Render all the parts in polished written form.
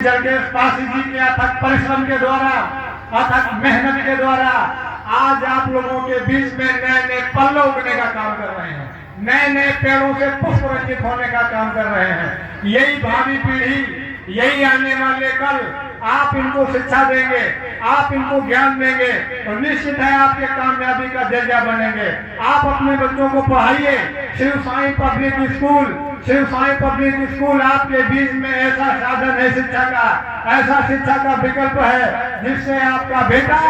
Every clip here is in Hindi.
जगदीश पासी जी के अथक परिश्रम के द्वारा, अथक मेहनत के द्वारा आज आप लोगों के बीच में नए नए पल्ले उगने का काम कर रहे हैं, नए नए पेड़ों से पुष्प रंजित होने का काम कर रहे हैं। यही भावी पीढ़ी, यही आने वाले कल आप इनको शिक्षा देंगे, आप इनको ज्ञान देंगे तो निश्चित है आपके कामयाबी का जरिया बनेंगे। आप अपने बच्चों को पढ़ाइए। Shiv Sai Public School, Shiv Sai Public School आपके बीच में ऐसा साधन है शिक्षा का, ऐसा शिक्षा का विकल्प है जिससे आपका बेटा,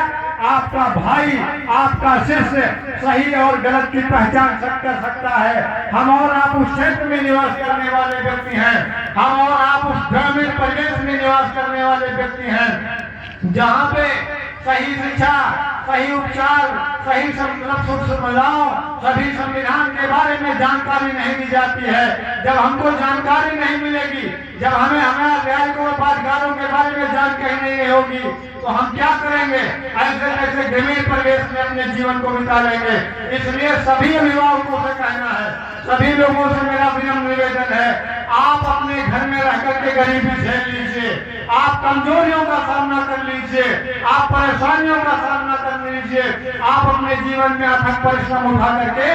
आपका भाई, आपका शिष्य सही और गलत की पहचान कर सकता है। हम और आप उस क्षेत्र में निवास करने वाले व्यक्ति हैं, हम और आप उस ग्रामीण परिवेश में निवास करने वाले व्यक्ति हैं जहाँ पे सही शिक्षा, सही उपचार, सही सुख सुविधाओं, सभी संविधान के बारे में जानकारी नहीं दी जाती है। जब हमको जानकारी नहीं मिलेगी, जब हमें हमारे न्यायिकों और अधिकारों के बारे में जानकारी नहीं होगी तो हम क्या करेंगे? ऐसे ऐसे ग्रामीण परिवेश में अपने जीवन को बिता लेंगे। इसलिए सभी अभिभावकों से कहना है, सभी लोगों से मेरा विनम्र निवेदन है, आप अपने घर में रह करके गरीबी झेल लीजिए, आप कमजोरियों का सामना कर लीजिए, आप परेशानियों का सामना कर लीजिए, आप अपने जीवन में अथक परिश्रम उठा करके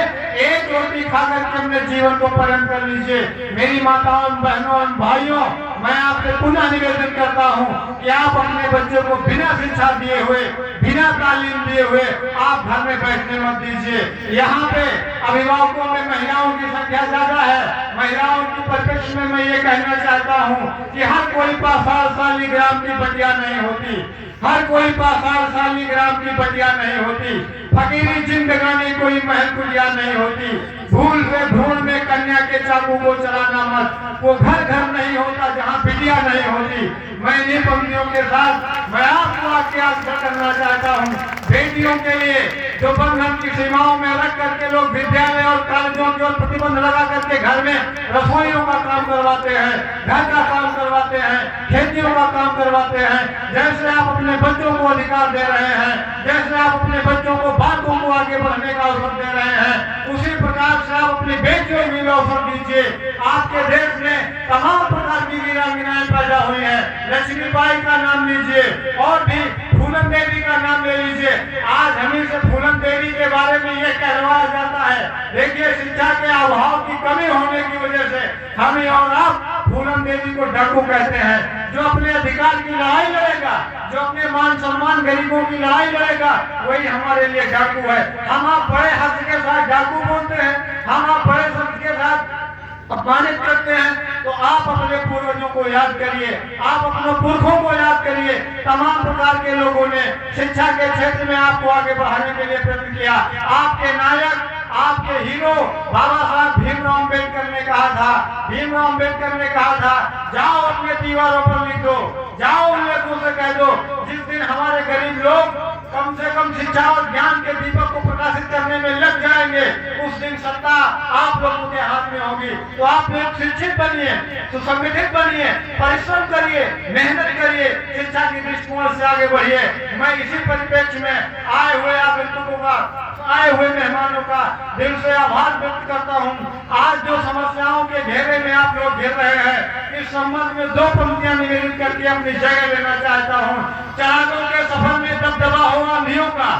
एक रोटी खा करके अपने जीवन को पालन कर लीजिए। मेरी माताओं, बहनों, भाइयों, मैं आपसे पुनः निवेदन करता हूं कि आप अपने बच्चों को बिना शिक्षा दिए हुए, बिना तालीम दिए हुए आप घर में बैठने मत दीजिए। यहाँ पे अभिभावकों में महिलाओं की संख्या ज्यादा है। महिलाओं की परिप्रेक्ष्य में मैं ये कहना चाहता हूँ कि हर कोई पासार साली ग्राम की बटिया नहीं होती, हर कोई पासार साली ग्राम की बटिया नहीं होती, फकीरी जिंदगानी कोई महल कुटिया नहीं होती। भूल से भ्रूण में कन्या के चाकू को चलाना मत, वो घर घर नहीं होता जहाँ बिटिया नहीं होती। मैं इन पंक्तियों के साथ मैं आपको आज्ञा करना चाहता हूँ, बेटियों के लिए जो बंधन की सीमाओं में रख करके लोग विद्यालय और कॉलेजों की ओर प्रतिबंध लगा करके घर में रसोइयों का काम करवाते हैं, घर का काम करवाते हैं, खेतियों का काम करवाते हैं, जैसे आप अपने बच्चों को अधिकार दे रहे हैं, जैसे आप अपने बच्चों को बातों को आगे बढ़ने का अवसर दे रहे हैं, उसी प्रकार से आप अपनी बेटियों को भी अवसर दीजिए। आपके देश में तमाम प्रकार की वीरांगनाएं पैदा हुई हैं, लक्ष्मीबाई का नाम लीजिए और भी फूलन देवी का नाम ले लीजिए। आज हमें से फूलन देवी के बारे में ये कहलवाया जाता है, देखिए शिक्षा के अभाव की कमी होने की वजह से हमें और आप फूलन देवी को डाकू कहते हैं। जो अपने अधिकार की लड़ाई लड़ेगा, जो अपने मान सम्मान गरीबों की लड़ाई लड़ेगा, वही हमारे लिए डाकू है। हम आप बड़े हर्ष के साथ डाकू बोलते हैं, हम आप बड़े शब्द के साथ अपमानित करते हैं, तो आप अपने पूर्वजों को याद करिए, आप अपने पुरखों को याद करिए। तमाम प्रकार के लोगों ने शिक्षा के क्षेत्र में आपको आगे बढ़ाने के लिए प्रयत्न किया। आपके नायक, आपके हीरो बाबा साहब भीमराव अम्बेडकर ने कहा था, भीमराव अम्बेडकर ने कहा था, जाओ अपने दीवारों पर लिख दो, जाओ उन लोगों से कह दो, जिस दिन हमारे गरीब लोग कम से कम शिक्षा और ज्ञान के दीपक को प्रकाशित करने में लग जाएंगे, उस दिन सत्ता आप लोगों के हाथ में होगी। तो आप लोग शिक्षित बनिए, सुसंगठित बनिए, परिश्रम करिए, मेहनत करिए, शिक्षा की दृष्टिकोण से आगे बढ़िए। मैं इसी परिप्रेक्ष्य में आए हुए आगंतुकों का, आए हुए मेहमानों का दिल से आभार व्यक्त करता हूँ। आज जो समस्याओं के घेरे में आप लोग घिर रहे हैं, इस संबंध में दो पंक्तियां निवेदित करके अपनी जगह लेना चाहता हूँ। चरागों के सफर में दबदबा हो आंधियों का,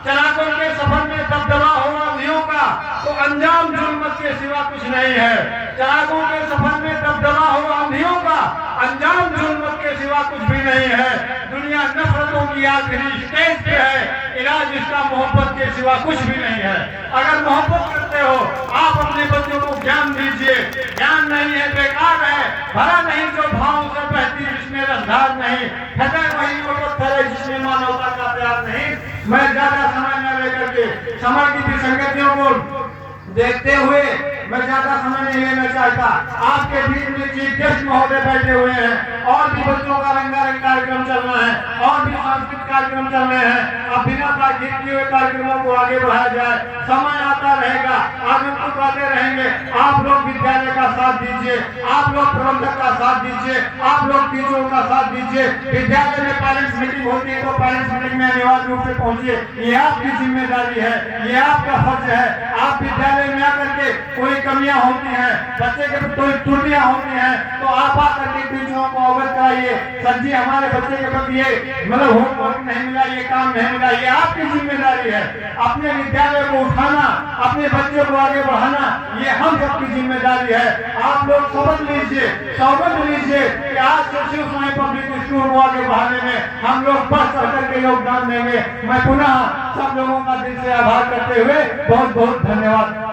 चरागों के सफर में दबदबा हो आंधियों का, तो अंजाम जुल्मत के सिवा कुछ नहीं है। चरागों के सफर में दबदबा हो आंधियों का, अंजाम जुल्मत के सिवा कुछ भी नहीं है। दुनिया नफरतों की आखिरी स्टेज पे है, इलाज इसका मोहब्बत के सिवा कुछ भी नहीं है। अगर मोहब्बत करते हो, आप अपने बच्चों को ज्ञान दीजिए। ज्ञान नहीं है, बेकार है, भरा नहीं जो भावों से बहती, जिसमें रसधार नहीं, हृदय वही वो पत्थर है जिसमें मानवता का प्यार नहीं। मैं ज्यादा समय न लेकर के समय की विसंगतियों को देखते हुए मैं ज्यादा समय नहीं लेना चाहता। आपके बीच में चीफ गेस्ट महोदय बैठे हुए हैं और भी बच्चों का रंगारंग कार्यक्रम चलना है और और भी सांस्कृतिक कार्यक्रम चल रहे हैं। अब बिना गीत किए हुए कार्यक्रमों को आगे बढ़ाया जाए। समय आता रहेगा, आगंतुक आते रहेंगे। आप लोग विद्यालय का साथ दीजिए, आप लोग प्रबंधक का साथ दीजिए, आप लोग टीचरों का साथ दीजिए। विद्यालय में पेरेंट्स मीटिंग होती है तो पेरेंट्स मीटिंग में अनिवार्य रूप से पहुंचिए। ये आपकी जिम्मेदारी है, ये आपका फर्ज है। आप विद्यालय में आकर के कोई कमियां होती हैं, बच्चे के कोई त्रुटियां होती हैं, तो आप आकर के टीचरों को अवगत कराइए। सर जी हमारे बच्चे के प्रति ये मतलब होमवर्क नहीं मिला, ये काम नहीं मिला। ये आपकी जिम्मेदारी है। अपने विद्यालय को उठाना, अपने बच्चों को आगे बढ़ाना, ये हम सबकी जिम्मेदारी है। आप लोग शपथ लीजिए, सौगंध लीजिए कि आज से शिव साई पब्लिक स्कूल को आगे बढ़ाने में हम लोग बढ़ चढ़ करके योगदान देंगे। मैं पुनः सब लोगों का दिल से आभार करते हुए बहुत बहुत धन्यवाद।